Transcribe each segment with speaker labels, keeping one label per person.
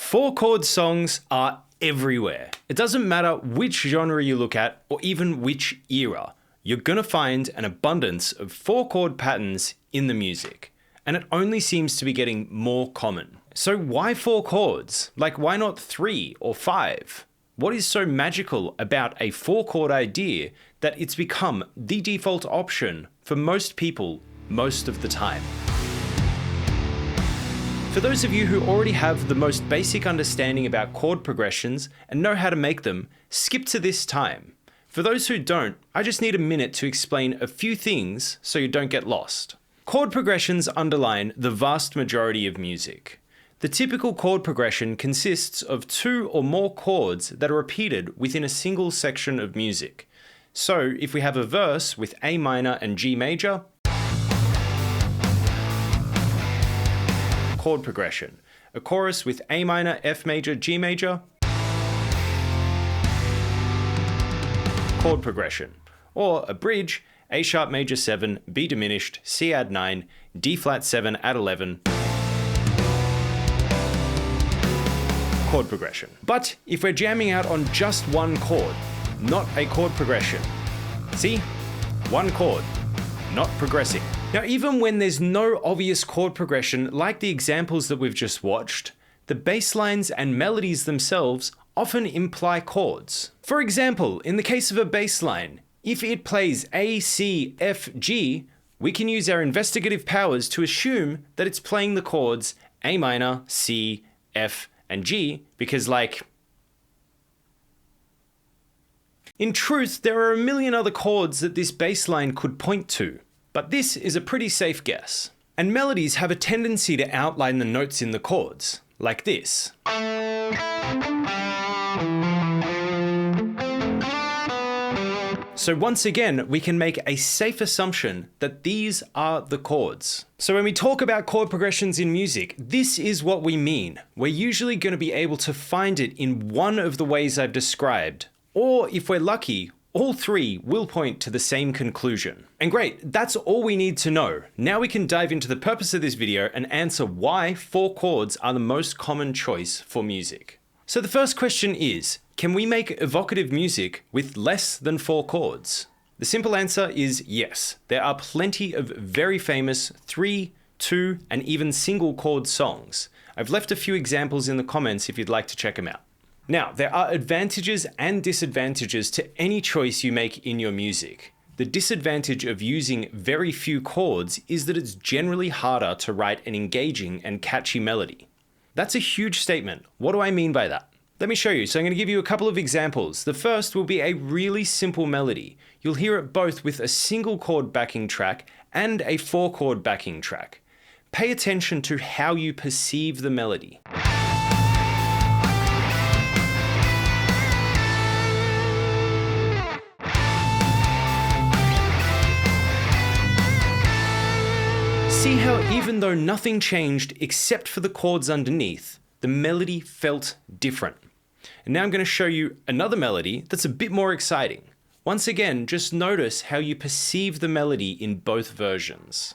Speaker 1: 4-chord songs are everywhere. It doesn't matter which genre you look at or even which era. You're gonna find an abundance of 4-chord patterns in the music, and it only seems to be getting more common. So why 4 chords? Like, why not 3 or 5? What is so magical about a 4-chord idea that it's become the default option for most people most of the time? For those of you who already have the most basic understanding about chord progressions and know how to make them, skip to this time. For those who don't, I just need a minute to explain a few things so you don't get lost. Chord progressions underline the vast majority of music. The typical chord progression consists of 2 or more chords that are repeated within a single section of music. So if we have a verse with A minor and G major, chord progression. A chorus with A minor, F major, G major, chord progression. Or a bridge, A sharp major 7, B diminished, C add 9, D flat 7 add 11, chord progression. But if we're jamming out on just one chord, not a chord progression. See? One chord, not progressing. Now, even when there's no obvious chord progression like the examples that we've just watched, the bass lines and melodies themselves often imply chords. For example, in the case of a bass line, if it plays A, C, F, G, we can use our investigative powers to assume that it's playing the chords A minor, C, F, and G, because in truth, there are a million other chords that this bass line could point to. But this is a pretty safe guess. And melodies have a tendency to outline the notes in the chords, like this. So once again, we can make a safe assumption that these are the chords. So when we talk about chord progressions in music, this is what we mean. We're usually going to be able to find it in one of the ways I've described, or if we're lucky, all 3 will point to the same conclusion. And great, that's all we need to know. Now we can dive into the purpose of this video and answer why 4 chords are the most common choice for music. So the first question is, can we make evocative music with less than 4 chords? The simple answer is yes. There are plenty of very famous 3, 2, and even single chord songs. I've left a few examples in the comments if you'd like to check them out. Now, there are advantages and disadvantages to any choice you make in your music. The disadvantage of using very few chords is that it's generally harder to write an engaging and catchy melody. That's a huge statement. What do I mean by that? Let me show you. So I'm going to give you a couple of examples. The first will be a really simple melody. You'll hear it both with a single chord backing track and a 4-chord backing track. Pay attention to how you perceive the melody. See how even though nothing changed except for the chords underneath, the melody felt different. And now I'm going to show you another melody that's a bit more exciting. Once again, just notice how you perceive the melody in both versions.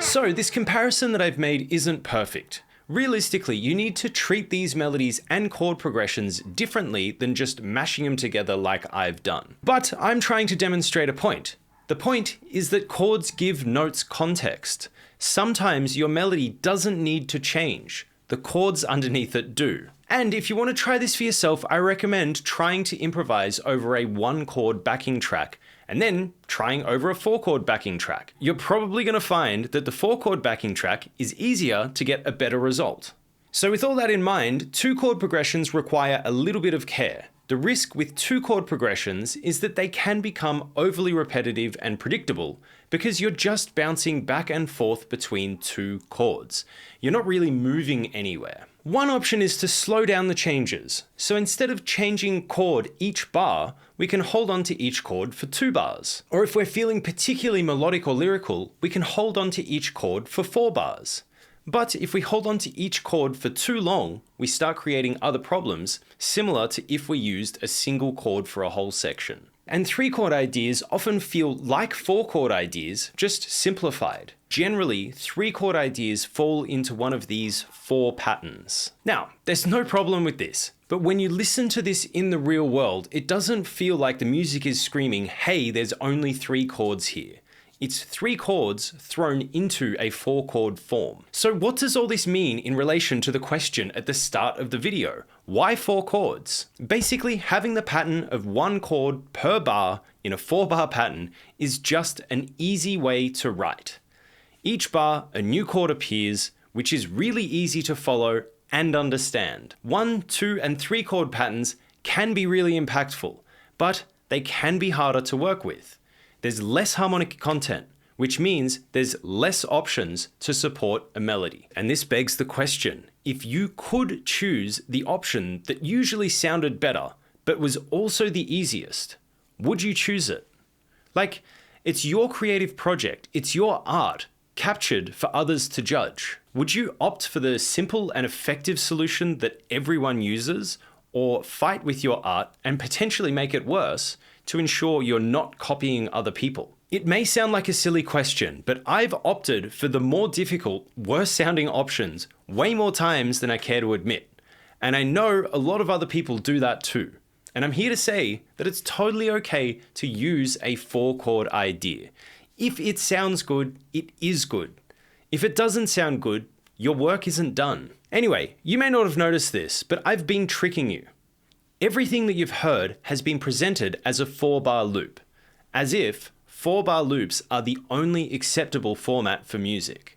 Speaker 1: So this comparison that I've made isn't perfect. Realistically, you need to treat these melodies and chord progressions differently than just mashing them together like I've done. But I'm trying to demonstrate a point. The point is that chords give notes context. Sometimes your melody doesn't need to change. The chords underneath it do. And if you want to try this for yourself, I recommend trying to improvise over a 1-chord backing track and then trying over a 4-chord backing track. You're probably going to find that the 4-chord backing track is easier to get a better result. So with all that in mind, 2-chord progressions require a little bit of care. The risk with 2-chord progressions is that they can become overly repetitive and predictable because you're just bouncing back and forth between 2 chords. You're not really moving anywhere. One option is to slow down the changes. So instead of changing chord each bar, we can hold on to each chord for 2 bars. Or if we're feeling particularly melodic or lyrical, we can hold on to each chord for 4 bars. But if we hold on to each chord for too long, we start creating other problems, similar to if we used a single chord for a whole section. And 3-chord ideas often feel like 4-chord ideas, just simplified. Generally, 3-chord ideas fall into one of these 4 patterns. Now, there's no problem with this, but when you listen to this in the real world, it doesn't feel like the music is screaming, hey, there's only 3 chords here. It's 3 chords thrown into a 4-chord form. So what does all this mean in relation to the question at the start of the video? Why 4 chords? Basically, having the pattern of 1 chord per bar in a 4-bar pattern is just an easy way to write. Each bar, a new chord appears, which is really easy to follow and understand. 1, 2, and 3 chord patterns can be really impactful, but they can be harder to work with. There's less harmonic content, which means there's less options to support a melody. And this begs the question, if you could choose the option that usually sounded better, but was also the easiest, would you choose it? Like, it's your creative project, it's your art, captured for others to judge. Would you opt for the simple and effective solution that everyone uses, or fight with your art and potentially make it worse to ensure you're not copying other people? It may sound like a silly question, but I've opted for the more difficult, worse sounding options way more times than I care to admit. And I know a lot of other people do that too. And I'm here to say that it's totally okay to use a 4-chord idea. If it sounds good, it is good. If it doesn't sound good, your work isn't done. Anyway, you may not have noticed this, but I've been tricking you. Everything that you've heard has been presented as a 4-bar loop, as if 4-bar loops are the only acceptable format for music.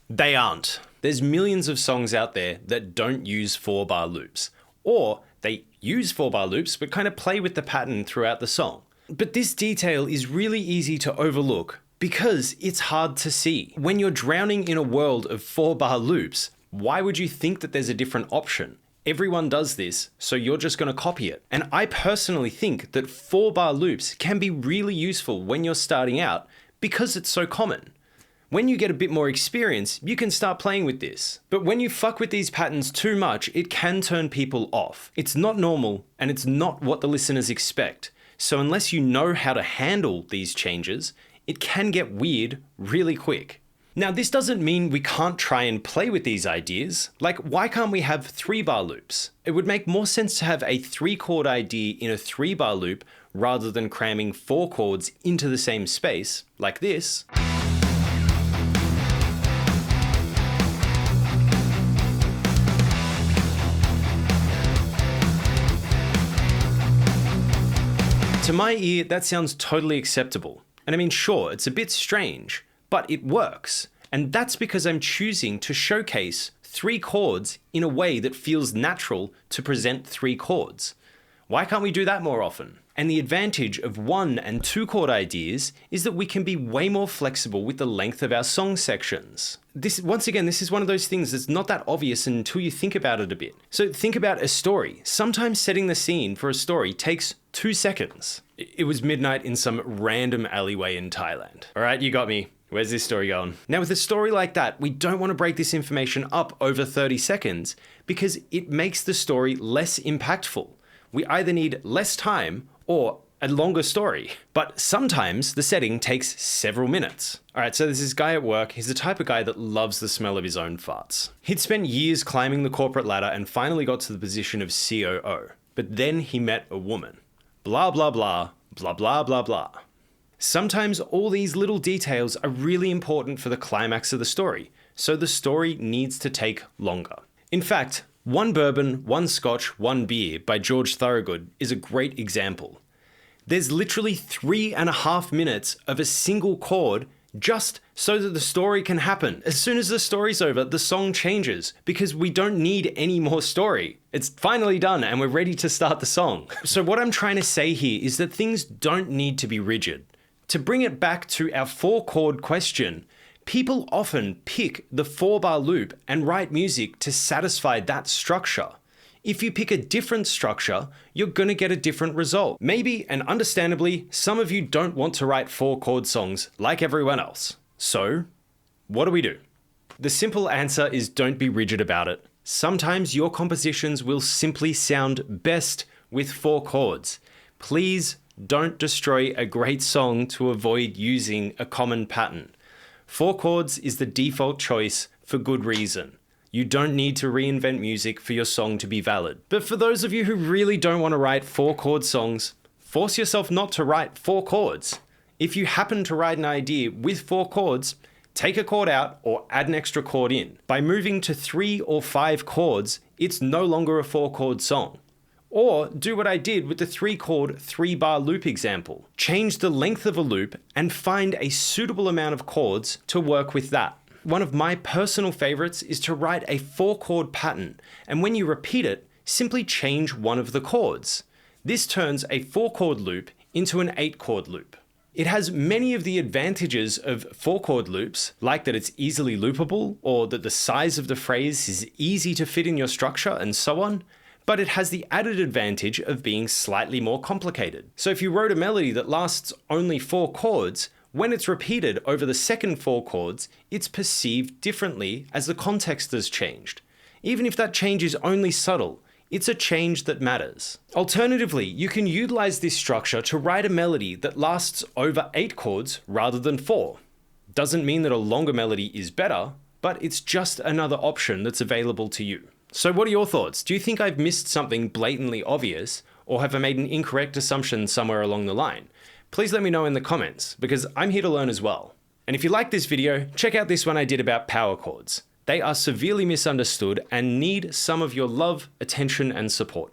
Speaker 1: They aren't. There's millions of songs out there that don't use 4-bar loops, or they use 4-bar loops but kind of play with the pattern throughout the song. But this detail is really easy to overlook because it's hard to see. When you're drowning in a world of 4-bar loops, why would you think that there's a different option? Everyone does this, so you're just going to copy it. And I personally think that 4-bar loops can be really useful when you're starting out because it's so common. When you get a bit more experience, you can start playing with this. But when you fuck with these patterns too much, it can turn people off. It's not normal, and it's not what the listeners expect. So unless you know how to handle these changes, it can get weird really quick. Now, this doesn't mean we can't try and play with these ideas. Like, why can't we have 3-bar loops? It would make more sense to have a 3-chord idea in a 3-bar loop rather than cramming 4 chords into the same space, like this. To my ear, that sounds totally acceptable. And I mean, sure, it's a bit strange, but it works. And that's because I'm choosing to showcase 3 chords in a way that feels natural to present 3 chords. Why can't we do that more often? And the advantage of 1 and 2 chord ideas is that we can be way more flexible with the length of our song sections. Once again, this is one of those things that's not that obvious until you think about it a bit. So think about a story. Sometimes setting the scene for a story takes 2 seconds. It was midnight in some random alleyway in Thailand. All right, you got me. Where's this story going? Now, with a story like that, we don't want to break this information up over 30 seconds because it makes the story less impactful. We either need less time or a longer story. But sometimes the setting takes several minutes. All right, so there's this guy at work. He's the type of guy that loves the smell of his own farts. He'd spent years climbing the corporate ladder and finally got to the position of COO. But then he met a woman. Blah, blah, blah, blah, blah, blah, blah. Sometimes all these little details are really important for the climax of the story, so the story needs to take longer. In fact, One Bourbon, One Scotch, One Beer by George Thorogood is a great example. There's literally 3.5 minutes of a single chord just so that the story can happen. As soon as the story's over, the song changes because we don't need any more story. It's finally done and we're ready to start the song. So what I'm trying to say here is that things don't need to be rigid. To bring it back to our 4-chord question, people often pick the 4-bar loop and write music to satisfy that structure. If you pick a different structure, you're going to get a different result. Maybe, and understandably, some of you don't want to write 4-chord songs like everyone else. So, what do we do? The simple answer is don't be rigid about it. Sometimes your compositions will simply sound best with 4 chords. Please don't destroy a great song to avoid using a common pattern. 4 chords is the default choice for good reason. You don't need to reinvent music for your song to be valid. But for those of you who really don't want to write 4-chord songs, force yourself not to write 4 chords. If you happen to write an idea with 4 chords, take a chord out or add an extra chord in. By moving to 3 or 5 chords, it's no longer a 4-chord song. Or do what I did with the 3-chord 3-bar loop example. Change the length of a loop and find a suitable amount of chords to work with that. One of my personal favorites is to write a 4-chord pattern, and when you repeat it, simply change one of the chords. This turns a 4-chord loop into an 8-chord loop. It has many of the advantages of 4-chord loops, like that it's easily loopable, or that the size of the phrase is easy to fit in your structure, and so on, but it has the added advantage of being slightly more complicated. So if you wrote a melody that lasts only 4 chords, when it's repeated over the second 4 chords, it's perceived differently as the context has changed. Even if that change is only subtle, it's a change that matters. Alternatively, you can utilize this structure to write a melody that lasts over 8 chords rather than 4. Doesn't mean that a longer melody is better, but it's just another option that's available to you. So what are your thoughts? Do you think I've missed something blatantly obvious, or have I made an incorrect assumption somewhere along the line? Please let me know in the comments, because I'm here to learn as well. And if you like this video, check out this one I did about power chords. They are severely misunderstood and need some of your love, attention, and support.